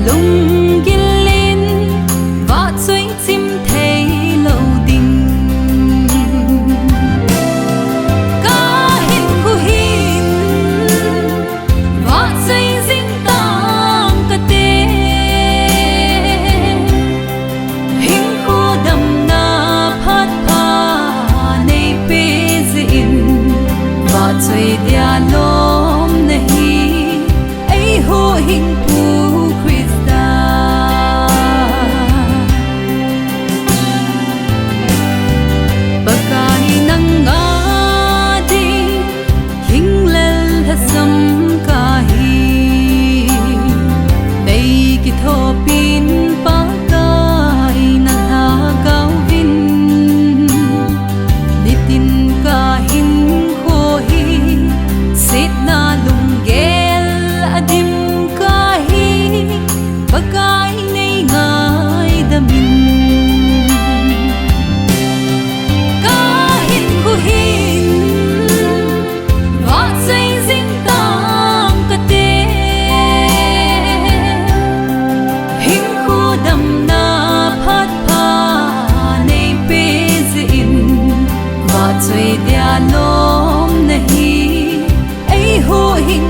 lung gilin va chuai chim thei lo ding ka hin khu hin va chuai zing tang ka te hin khu dam na phat pha nei pe zin va chuai dia lom nahi ai ho hin pu chuai dia lom nahi ai ho hin